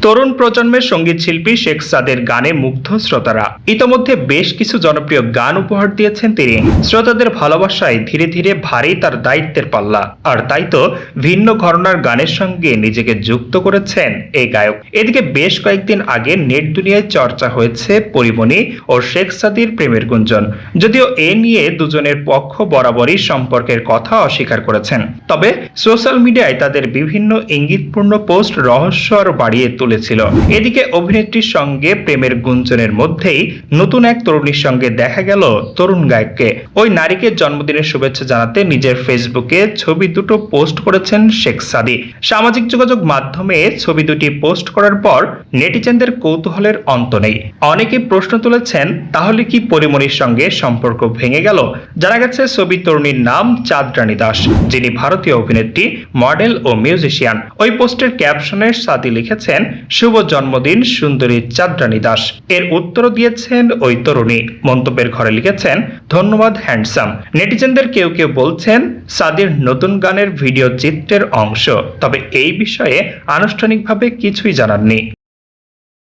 তরুণ প্রজন্মের সঙ্গীত শিল্পী শেখ সাদের গানে মুগ্ধ শ্রোতারা। ইতোমধ্যে বেশ কিছু জনপ্রিয় গান উপহার দিয়েছেন তিনি। শ্রোতাদের ভালোবাসায় ধীরে ধীরে ভারী তার দায়িত্বের পাল্লা। আর তাই তো ভিন্ন ঘরানার গানের সঙ্গে নিজেকে যুক্ত করেছেন এই গায়ক। এদিকে বেশ কয়েকদিন আগে নেট দুনিয়ায় চর্চা হয়েছে পরিমণি ও শেখ সাদির প্রেমের গুঞ্জন। যদিও এ নিয়ে দুজনের পক্ষ বরাবরই সম্পর্কের কথা অস্বীকার করেছেন, তবে সোশ্যাল মিডিয়ায় তাদের বিভিন্ন ইঙ্গিতপূর্ণ পোস্ট রহস্য আরো বাড়িয়ে তুলেছিল। এদিকে অভিনেত্রীর সঙ্গে প্রেমের গুঞ্জনের মধ্যেই নতুন এক তরুণীর সঙ্গে দেখা গেল তরুণ গায়ককে। ওই নারীকে জন্মদিনের শুভেচ্ছা জানাতে নিজের ফেসবুকে ছবি দুটো পোস্ট করেছেন শেখ সাদি। সামাজিক যোগাযোগ মাধ্যমে ছবি দুটি পোস্ট করার পর নেটিজেনদের কৌতূহলের অন্ত নেই। অনেকে প্রশ্ন তুলেছেন, তাহলে কি পরিমণির সঙ্গে সম্পর্ক ভেঙে গেল? জানা গেছে ছবি তরুণীর নাম চাঁদরানী দাস, যিনি ভারতীয় অভিনেত্রী, মডেল ও মিউজিশিয়ান। ওই পোস্টের ক্যাপশনে সাদি লিখেছেন, শুভ জন্মদিন সুন্দরী চাঁদরানী দাস। এর উত্তর দিয়েছেন ওই তরুণী। মন্তব্যের ঘরে লিখেছেন, ধন্যবাদ হ্যান্ডসাম। নেটিজেনদের কেউ কেউ বলছেন সাদির নতুন গানের ভিডিও চিত্রের অংশ, তবে এই বিষয়ে আনুষ্ঠানিকভাবে কিছুই জানাননি।